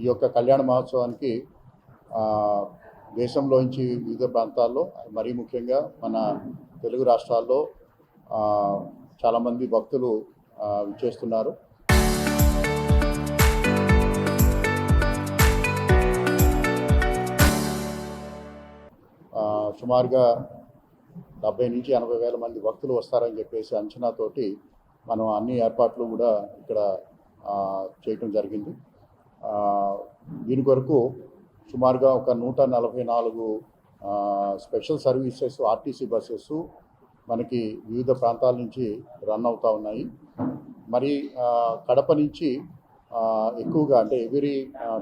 ఈ యొక్క కళ్యాణ మహోత్సవానికి దేశంలోంచి వివిధ ప్రాంతాల్లో మరీ ముఖ్యంగా మన తెలుగు రాష్ట్రాల్లో చాలామంది భక్తులు విచ్చేస్తున్నారు. సుమారుగా 70 నుంచి 80 వేల మంది భక్తులు వస్తారని చెప్పేసి అంచనాతోటి మనం అన్ని ఏర్పాట్లు కూడా ఇక్కడ చేయటం జరిగింది. దీని కొరకు సుమారుగా ఒక 144 స్పెషల్ సర్వీసెస్ ఆర్టీసీ బస్సెస్ మనకి వివిధ ప్రాంతాల నుంచి రన్ అవుతూ ఉన్నాయి. మరి కడప నుంచి ఎక్కువగా అంటే ఎవ్రీ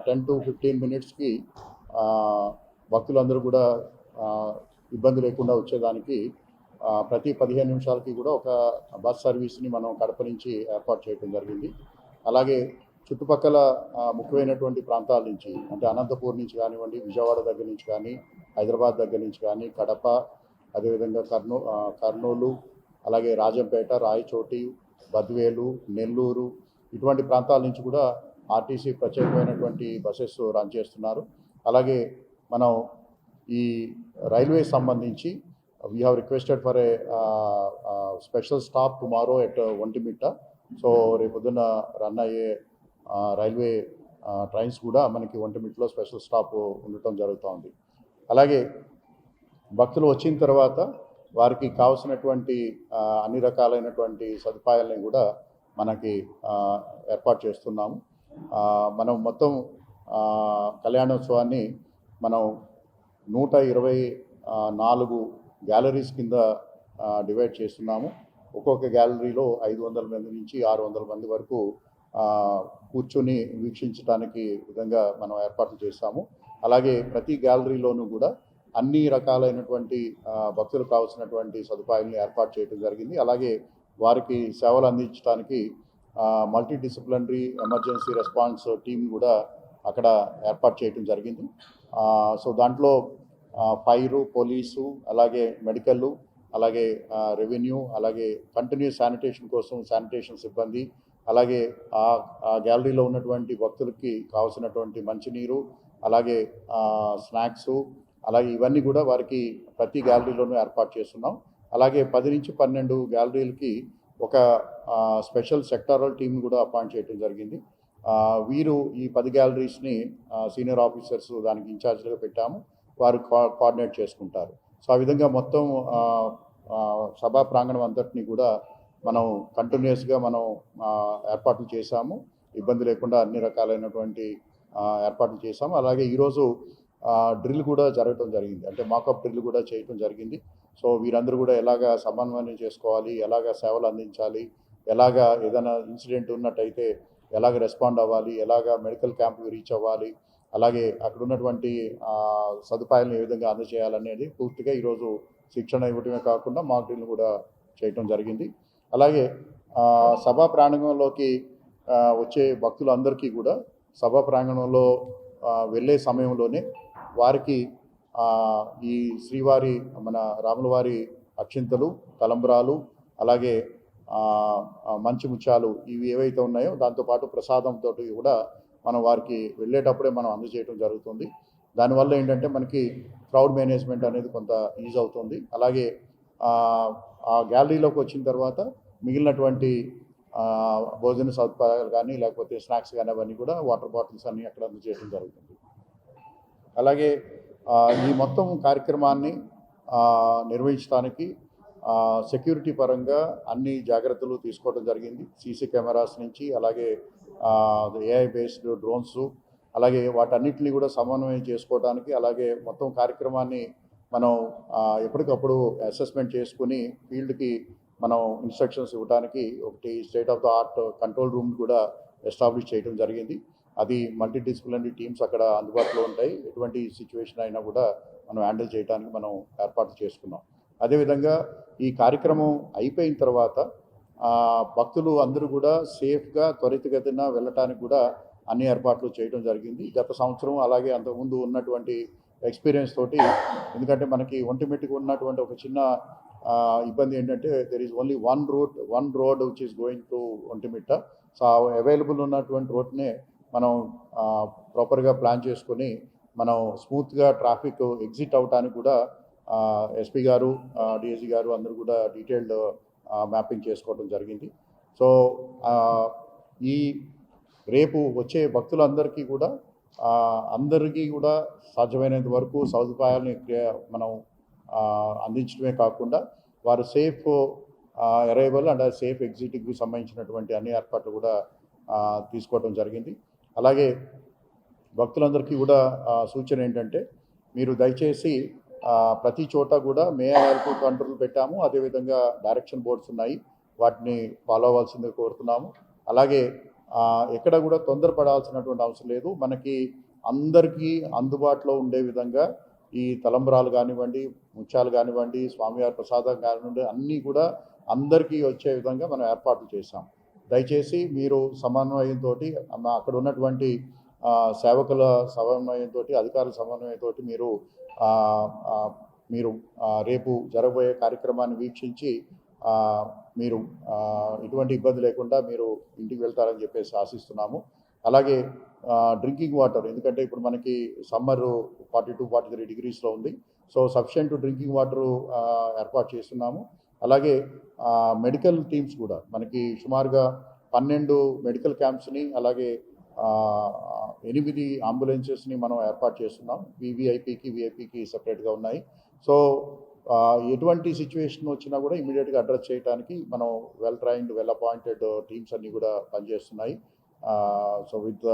10 to 15 మినిట్స్కి భక్తులందరూ కూడా ఇబ్బంది లేకుండా వచ్చేదానికి ప్రతి 15 నిమిషాలకి కూడా ఒక బస్ సర్వీస్ని మనం కడప నుంచి ఏర్పాటు చేయడం జరిగింది. అలాగే చుట్టుపక్కల ముఖ్యమైనటువంటి ప్రాంతాల నుంచి అంటే అనంతపూర్ నుంచి కానివ్వండి, విజయవాడ దగ్గర నుంచి కానీ, హైదరాబాద్ దగ్గర నుంచి కానీ, కడప, అదేవిధంగా కర్నూలు, అలాగే రాజంపేట, రాయచోటి, బద్వేలు, నెల్లూరు ఇటువంటి ప్రాంతాల నుంచి కూడా ఆర్టీసీ ప్రత్యేకమైనటువంటి బస్సెస్ రన్ చేస్తున్నారు. అలాగే మనం ఈ రైల్వే సంబంధించి we have requested for a special stop tomorrow at Ontimitta. So రేపొద్దున రన్ అయ్యే రైల్వే ట్రైన్స్ కూడా మనకి ఒంటిమిట్టలో స్పెషల్ స్టాప్ ఉండటం జరుగుతోంది. అలాగే భక్తులు వచ్చిన తర్వాత వారికి కావాల్సినటువంటి అన్ని రకాలైనటువంటి సదుపాయాలని కూడా మనకి ఏర్పాటు చేస్తున్నాము. మనం మొత్తం కళ్యాణోత్సవాన్ని మనం 124 గ్యాలరీస్ కింద డివైడ్ చేస్తున్నాము. ఒక్కొక్క గ్యాలరీలో 500 మంది నుంచి 600 మంది వరకు కూర్చొని వీక్షించడానికి విధంగా మనం ఏర్పాట్లు చేస్తాము. అలాగే ప్రతి గ్యాలరీలోనూ కూడా అన్ని రకాలైనటువంటి భక్తులకు కావాల్సినటువంటి సదుపాయాలను ఏర్పాటు చేయడం జరిగింది. అలాగే వారికి సేవలు అందించడానికి multi disciplinary emergency response team కూడా అక్కడ ఏర్పాటు చేయడం జరిగింది. సో దాంట్లో ఫైరు, పోలీసు, అలాగే మెడికల్, అలాగే రెవెన్యూ, అలాగే కంటిన్యూస్ శానిటేషన్ కోసం శానిటేషన్ సిబ్బంది, అలాగే ఆ గ్యాలరీలో ఉన్నటువంటి భక్తులకి కావాల్సినటువంటి మంచినీరు, అలాగే స్నాక్స్, అలాగే ఇవన్నీ కూడా వారికి ప్రతి గ్యాలరీలోనూ ఏర్పాటు చేస్తున్నాం. అలాగే 10 నుంచి 12 గ్యాలరీలకి ఒక స్పెషల్ సెక్టారల్ టీమ్ కూడా అపాయింట్ చేయడం జరిగింది. వీరు ఈ 10 గ్యాలరీస్ని సీనియర్ ఆఫీసర్స్ దానికి ఇన్ఛార్జ్గా పెట్టాము. వారు కోఆర్డినేట్ చేసుకుంటారు. సో ఆ విధంగా మొత్తం సభా ప్రాంగణం అంతటినీ కూడా మనం కంటిన్యూస్గా మనం ఏర్పాట్లు చేశాము. ఇబ్బంది లేకుండా అన్ని రకాలైనటువంటి ఏర్పాట్లు చేశాము. అలాగే ఈరోజు డ్రిల్ కూడా జరగటం జరిగింది, అంటే మాకప్ డ్రిల్ కూడా చేయటం జరిగింది. సో వీరందరూ కూడా ఎలాగా సమన్వయం చేసుకోవాలి, ఎలాగా సేవలు అందించాలి, ఎలాగా ఏదైనా ఇన్సిడెంట్ ఉన్నట్టయితే ఎలాగ రెస్పాండ్ అవ్వాలి, ఎలాగ మెడికల్ క్యాంప్కి రీచ్ అవ్వాలి, అలాగే అక్కడ ఉన్నటువంటి సదుపాయాలను ఏ విధంగా అందజేయాలనేది పూర్తిగా ఈరోజు శిక్షణ ఇవ్వటమే కాకుండా మాక్ డ్రిల్ కూడా చేయటం జరిగింది. అలాగే సభా ప్రాంగణంలోకి వచ్చే భక్తులందరికీ కూడా సభా ప్రాంగణంలో వెళ్ళే సమయంలోనే వారికి ఈ శ్రీవారి మన రాములవారి అక్షింతలు, తలంబ్రాలు, అలాగే మంచి ముత్యాలు ఇవి ఏవైతే ఉన్నాయో దాంతోపాటు ప్రసాదంతో కూడా మనం వారికి వెళ్ళేటప్పుడే మనం అందజేయడం జరుగుతుంది. దానివల్ల ఏంటంటే మనకి క్రౌడ్ మేనేజ్మెంట్ అనేది కొంత ఈజ్ అవుతుంది. అలాగే ఆ గ్యాలరీలోకి వచ్చిన తర్వాత మిగిలినటువంటి భోజన సదుపాయాలు కానీ లేకపోతే స్నాక్స్ కానీ అవన్నీ కూడా వాటర్ బాటిల్స్ అన్నీ అక్కడ అందజేయడం జరుగుతుంది. అలాగే ఈ మొత్తం కార్యక్రమాన్ని నిర్వహించడానికి సెక్యూరిటీ పరంగా అన్ని జాగ్రత్తలు తీసుకోవడం జరిగింది. సీసీ కెమెరాస్ నుంచి అలాగే ఏఐ బేస్డ్ డ్రోన్స్, అలాగే వాటన్నిటిని కూడా సమన్వయం చేసుకోవడానికి, అలాగే మొత్తం కార్యక్రమాన్ని మనం ఎప్పటికప్పుడు అసెస్మెంట్ చేసుకుని ఫీల్డ్కి మనం ఇన్స్ట్రక్షన్స్ ఇవ్వడానికి ఒకటి state of the art control room కూడా ఎస్టాబ్లిష్ చేయడం జరిగింది. అది మల్టీ డిసిప్లినరీ టీమ్స్ అక్కడ అందుబాటులో ఉంటాయి. ఎటువంటి సిచ్యువేషన్ అయినా కూడా మనం హ్యాండిల్ చేయడానికి మనం ఏర్పాట్లు చేసుకున్నాం. అదేవిధంగా ఈ కార్యక్రమం అయిపోయిన తర్వాత భక్తులు అందరూ కూడా సేఫ్గా త్వరితగతిన వెళ్ళటానికి కూడా అన్ని ఏర్పాట్లు చేయడం జరిగింది. గత సంవత్సరం అలాగే అంతకుముందు ఉన్నటువంటి ఎక్స్పీరియన్స్ తోటి, ఎందుకంటే మనకి ఒంటిమిట్టకి ఉన్నటువంటి ఒక చిన్న ఇబ్బంది ఏంటంటే there is only one road which is going to Ontimitta. So available ఉన్నటువంటి రోడ్నే మనం ప్రాపర్గా ప్లాన్ చేసుకొని మనం స్మూత్గా ట్రాఫిక్ ఎగ్జిట్ అవడానికి కూడా ఎస్పీ గారు, డిఐజీ గారు అందరూ కూడా డీటెయిల్డ్ మ్యాపింగ్ చేసుకోవడం జరిగింది. సో ఈ రేపు వచ్చే భక్తులందరికీ కూడా అందరికీ కూడా సాధ్యమైనంత వరకు సదుపాయాలని మనం అందించడమే కాకుండా వారు సేఫ్ అరైవల్ అండ్ సేఫ్ ఎగ్జిట్కి సంబంధించినటువంటి అన్ని ఏర్పాట్లు కూడా తీసుకోవడం జరిగింది. అలాగే భక్తులందరికీ కూడా సూచన ఏంటంటే మీరు దయచేసి ప్రతి చోట కూడా మేఆర్కు కంట్రోల్ పెట్టాము. అదేవిధంగా డైరెక్షన్ బోర్డ్స్ ఉన్నాయి, వాటిని ఫాలో అవ్వాల్సిందిగా కోరుతున్నాము. అలాగే ఎక్కడ కూడా తొందరపడాల్సినటువంటి అవసరం లేదు. మనకి అందరికీ అందుబాటులో ఉండే విధంగా ఈ తలంబ్రాలు కానివ్వండి, ముత్యాలు కానివ్వండి, స్వామివారి ప్రసాదం కానివ్వండి, అన్నీ కూడా అందరికీ వచ్చే విధంగా మనం ఏర్పాట్లు చేశాం. దయచేసి మీరు సమన్వయంతో అక్కడ ఉన్నటువంటి సేవకుల సమన్వయంతో, అధికారుల సమన్వయంతో మీరు రేపు జరగబోయే కార్యక్రమాన్ని వీక్షించి మీరు ఎటువంటి ఇబ్బంది లేకుండా మీరు ఇంటికి వెళ్తారని చెప్పేసి ఆశిస్తున్నాము. అలాగే డ్రింకింగ్ వాటర్, ఎందుకంటే ఇప్పుడు మనకి సమ్మర్ 42-43 డిగ్రీస్లో ఉంది. సో సఫిషియెంట్ డ్రింకింగ్ వాటరు ఏర్పాటు చేస్తున్నాము. అలాగే మెడికల్ టీమ్స్ కూడా మనకి సుమారుగా 12 మెడికల్ క్యాంప్స్ని, అలాగే 8 అంబులెన్సెస్ని మనం ఏర్పాటు చేస్తున్నాం. విఐపికి సెపరేట్గా ఉన్నాయి. సో ఎటువంటి సిచ్యువేషన్ వచ్చినా కూడా ఇమీడియట్గా అడ్రస్ చేయడానికి మనం well trained, well appointed teams అన్నీ కూడా పనిచేస్తున్నాయి. సో విత్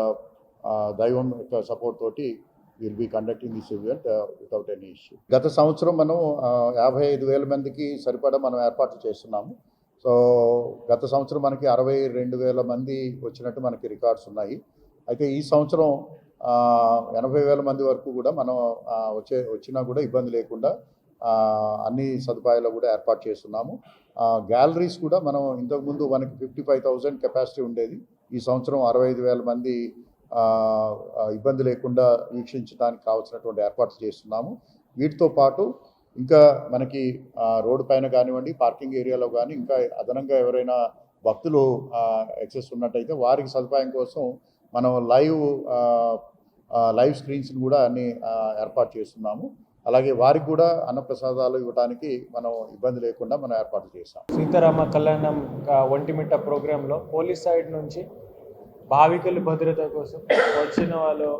దైవం యొక్క సపోర్ట్ తోటి will be conducting this event without any issue. గత సంవత్సరం మనం 55,000 మందికి సరిపడా మనం ఏర్పాట్లు చేస్తున్నాము. సో గత సంవత్సరం మనకి 62,000 మంది వచ్చినట్టు మనకి రికార్డ్స్ ఉన్నాయి. అయితే ఈ సంవత్సరం 80,000 మంది వరకు కూడా మనం వచ్చినా కూడా ఇబ్బంది లేకుండా అన్ని సదుపాయాలు కూడా ఏర్పాటు చేస్తున్నాము. గ్యాలరీస్ కూడా మనం ఇంతకుముందు మనకి 55,000 కెపాసిటీ ఉండేది. ఈ సంవత్సరం 65,000 మంది ఇబ్బంది లేకుండా వీక్షించడానికి కావాల్సినటువంటి ఏర్పాట్లు చేస్తున్నాము. వీటితో పాటు ఇంకా మనకి రోడ్డు పైన కానివ్వండి, పార్కింగ్ ఏరియాలో కానీ ఇంకా అదనంగా ఎవరైనా భక్తులు యాక్సెస్ ఉన్నట్టయితే వారికి సదుపాయం కోసం మనం లైవ్ స్క్రీన్స్ని కూడా అన్ని ఏర్పాటు చేస్తున్నాము. అలాగే వారికి కూడా అన్నప్రసాదాలు ఇవ్వడానికి మనం ఇబ్బంది లేకుండా మనం ఏర్పాట్లు చేస్తాం. సీతారామ కళ్యాణం ఒంటిమిట్ట ప్రోగ్రాంలో పోలీస్ సైడ్ నుంచి భావికుల భద్రత కోసం వచ్చిన వాళ్ళు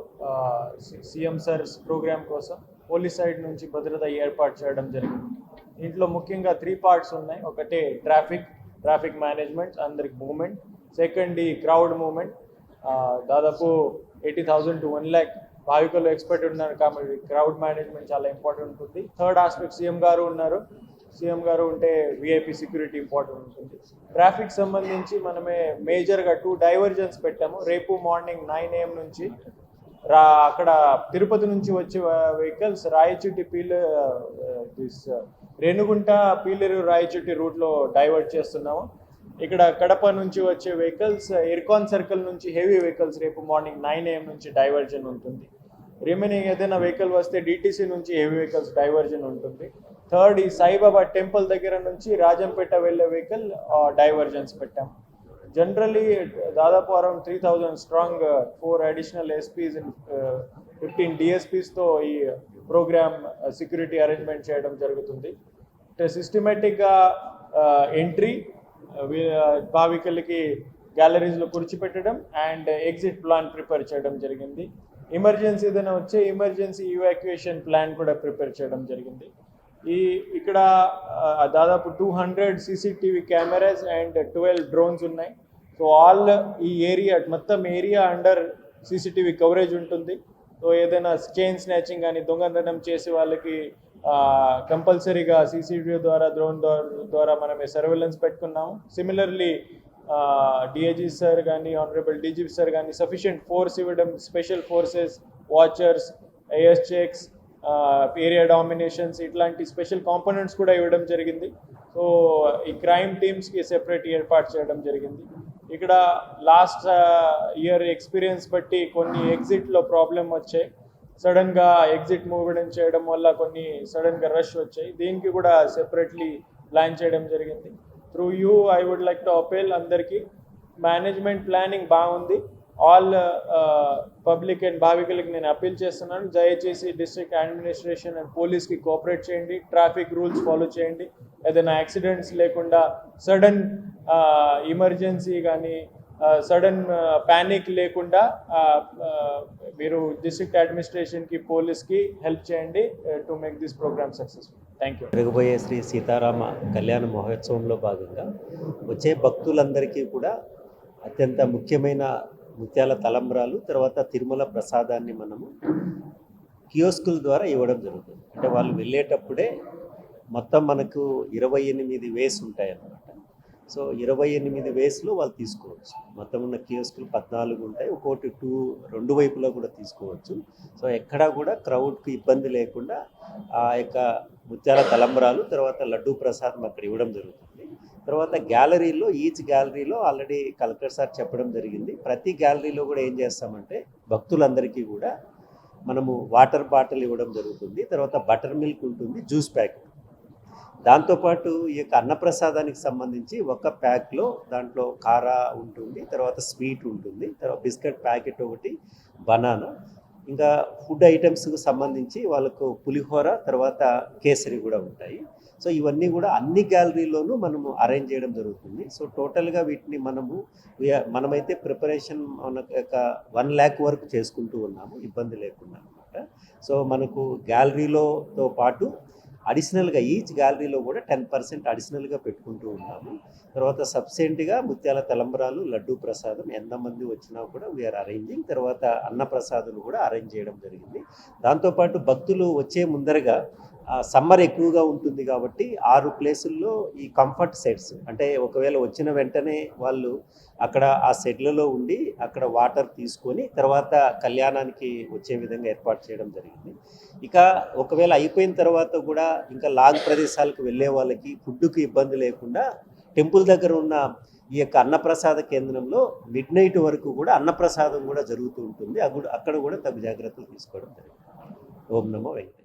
సీఎం సర్స్ ప్రోగ్రామ్ కోసం పోలీస్ సైడ్ నుంచి భద్రత ఏర్పాటు చేయడం జరిగింది. దీంట్లో ముఖ్యంగా 3 పార్ట్స్ ఉన్నాయి. ఒకటి ట్రాఫిక్ మేనేజ్మెంట్, అందరికి మూవ్మెంట్. Second crowd movement. దాదాపు 80,000 to 1 lakh భావికులు ఎక్స్పర్ట్ ఉన్నారు కాబట్టి క్రౌడ్ మేనేజ్మెంట్ చాలా ఇంపార్టెంట్ ఉంటుంది. థర్డ్ ఆస్పెక్ట్ సీఎం గారు ఉన్నారు. సీఎం గారు ఉంటే విఐపి సెక్యూరిటీ ఇంపార్టెంట్ ఉంటుంది. ట్రాఫిక్ సంబంధించి మనమే మేజర్గా 2 డైవర్జన్స్ పెట్టాము. రేపు మార్నింగ్ 9 AM నుంచి అక్కడ తిరుపతి నుంచి వచ్చే వెహికల్స్ రాయచోటి రేణుగుంట పీలేరు రాయచోటి రూట్లో డైవర్ట్ చేస్తున్నాము. ఇక్కడ కడప నుంచి వచ్చే వెహికల్స్ ఇర్కాన్ సర్కిల్ నుంచి హెవీ వెహికల్స్ రేపు మార్నింగ్ 9 AM నుంచి డైవర్జన్ ఉంటుంది. రిమైనింగ్ ఏదైనా వెహికల్ వస్తే డిటీసీ నుంచి హెవీ వెహికల్స్ డైవర్జన్ ఉంటుంది. థర్డ్ ఈ సాయిబాబా టెంపుల్ దగ్గర నుంచి రాజంపేట వెళ్ళే వెహికల్ డైవర్జన్స్ పెట్టాము. జనరలీ దాదాపు అరౌండ్ 3,000 స్ట్రాంగ్ 4 అడిషనల్ ఎస్పీస్ 15 డిఎస్పీస్తో ఈ ప్రోగ్రామ్ సెక్యూరిటీ అరేంజ్మెంట్ చేయడం జరుగుతుంది. సిస్టమేటిక్గా entry, భావికులకి గ్యాలరీస్లో కూర్చిపెట్టడం and exit plan prepare చేయడం జరిగింది. ఎమర్జెన్సీ ఏదైనా వచ్చే ఎమర్జెన్సీ ఇవాక్యుయేషన్ ప్లాన్ కూడా ప్రిపేర్ చేయడం జరిగింది. ఇక్కడ దాదాపు 200 CCTV కెమెరాస్ అండ్ 12 డ్రోన్స్ ఉన్నాయి. సో ఈ ఏరియా మొత్తం ఏరియా అండర్ CCTV కవరేజ్ ఉంటుంది. సో ఏదైనా చైన్ స్నాచింగ్ కానీ దొంగతనం చేసే వాళ్ళకి కంపల్సరీగా CCTV ద్వారా డ్రోన్ ద్వారా మనమే సర్వేలెన్స్ పెట్టుకున్నాము. సిమిలర్లీ డిఐజీ సార్ కానీ ఆనరబుల్ డీజీపీ సార్ కానీ సఫిషియంట్ ఫోర్స్ ఇవ్వడం, special forces, watchers, AS checks, area dominations ఇట్లాంటి స్పెషల్ కాంపోనెంట్స్ కూడా ఇవ్వడం జరిగింది. సో ఈ క్రైమ్ టీమ్స్కి సెపరేట్ ఏర్పాటు చేయడం జరిగింది. ఇక్కడ లాస్ట్ ఇయర్ ఎక్స్పీరియన్స్ బట్టి కొన్ని ఎగ్జిట్లో ప్రాబ్లం వచ్చాయి. సడన్గా ఎగ్జిట్ మూవ్మెంట్ చేయడం వల్ల కొన్ని సడన్గా రష్ వచ్చాయి. దీనికి కూడా సెపరేట్లీ ప్లాన్ చేయడం జరిగింది. Through you I would like to appeal అందరికీ మేనేజ్మెంట్ ప్లానింగ్ బాగుంది. ఆల్ పబ్లిక్ అండ్ భావికులకి నేను అప్పీల్ చేస్తున్నాను, దయచేసి డిస్ట్రిక్ట్ అడ్మినిస్ట్రేషన్ అండ్ పోలీస్కి కోఆపరేట్ చేయండి, ట్రాఫిక్ రూల్స్ ఫాలో చేయండి. ఏదైనా యాక్సిడెంట్స్ లేకుండా, సడన్ ఎమర్జెన్సీ కానీ సడన్ ప్యానిక్ లేకుండా మీరు డిస్ట్రిక్ట్ అడ్మినిస్ట్రేషన్కి పోలీస్కి హెల్ప్ చేయండి to make this programme successful. Thank you. జరగబోయే శ్రీ సీతారామ కళ్యాణ మహోత్సవంలో భాగంగా వచ్చే భక్తులందరికీ కూడా అత్యంత ముఖ్యమైన ముత్యాల తలంబ్రాలు, తర్వాత తిరుమల ప్రసాదాన్ని మనము కియోస్కుల ద్వారా ఇవ్వడం జరుగుతుంది. అంటే వాళ్ళు వెళ్ళేటప్పుడే మొత్తం మనకు 28 వేస్ ఉంటాయి అన్నమాట. సో 28 వేస్లో వాళ్ళు తీసుకోవచ్చు. మొత్తం ఉన్న కియోస్కులు 14 ఉంటాయి, ఒక్కోటి 2 వైపులా కూడా తీసుకోవచ్చు. సో ఎక్కడా కూడా క్రౌడ్కి ఇబ్బంది లేకుండా ఆ యొక్క ముత్యాల తలంబ్రాలు, తర్వాత లడ్డూ ప్రసాదం అక్కడ ఇవ్వడం జరుగుతుంది. తర్వాత గ్యాలరీలో, ఈచ్ గ్యాలరీలో ఆల్రెడీ కలెక్టర్ సార్ చెప్పడం జరిగింది. ప్రతి గ్యాలరీలో కూడా ఏం చేస్తామంటే భక్తులందరికీ కూడా మనము వాటర్ బాటిల్ ఇవ్వడం జరుగుతుంది. తర్వాత బటర్ మిల్క్ ఉంటుంది, జ్యూస్ ప్యాకెట్. దాంతోపాటు ఈ యొక్క అన్నప్రసాదానికి సంబంధించి ఒక ప్యాక్లో దాంట్లో కారా ఉంటుంది, తర్వాత స్వీట్ ఉంటుంది, తర్వాత బిస్కెట్ ప్యాకెట్ ఒకటి, బనానా, ఇంకా ఫుడ్ ఐటమ్స్కి సంబంధించి వాళ్ళకు పులిహోర, తర్వాత కేసరి కూడా ఉంటాయి. సో ఇవన్నీ కూడా అన్ని గ్యాలరీలోనూ మనము అరేంజ్ చేయడం జరుగుతుంది. సో టోటల్గా వీటిని మనమైతే ప్రిపరేషన్ ఒక 1 lakh వరకు చేసుకుంటూ ఉన్నాము, ఇబ్బంది లేకుండా అనమాట. సో మనకు గ్యాలరీలోతో పాటు అడిషనల్గా ఈచ్ గ్యాలరీలో కూడా 10% అడిషనల్గా పెట్టుకుంటూ ఉన్నాము. తర్వాత సబ్సిడెంట్గా ముత్యాల తలంబ్రాలు, లడ్డూ ప్రసాదం ఎంతమంది వచ్చినా కూడా వీఆర్ అరేంజింగ్. తర్వాత అన్నప్రసాదాలు కూడా అరేంజ్ చేయడం జరిగింది. దాంతోపాటు భక్తులు వచ్చే ముందరగా సమ్మర్ ఎక్కువగా ఉంటుంది కాబట్టి 6 ప్లేసుల్లో ఈ కంఫర్ట్ సెట్స్, అంటే ఒకవేళ వచ్చిన వెంటనే వాళ్ళు అక్కడ ఆ సెట్లలో ఉండి అక్కడ వాటర్ తీసుకొని తర్వాత కళ్యాణానికి వచ్చే విధంగా ఏర్పాటు చేయడం జరిగింది. ఇక ఒకవేళ అయిపోయిన తర్వాత కూడా ఇంకా లాంగ్ ప్రదేశాలకు వెళ్ళే వాళ్ళకి ఫుడ్కి ఇబ్బంది లేకుండా టెంపుల్ దగ్గర ఉన్న ఈ యొక్క అన్నప్రసాద కేంద్రంలో మిడ్నైట్ వరకు కూడా అన్నప్రసాదం కూడా జరుగుతూ ఉంటుంది. అక్కడ కూడా తగు జాగ్రత్తలు తీసుకోవడం జరిగింది. ఓం నమో వెంకటేశ్వరాయ.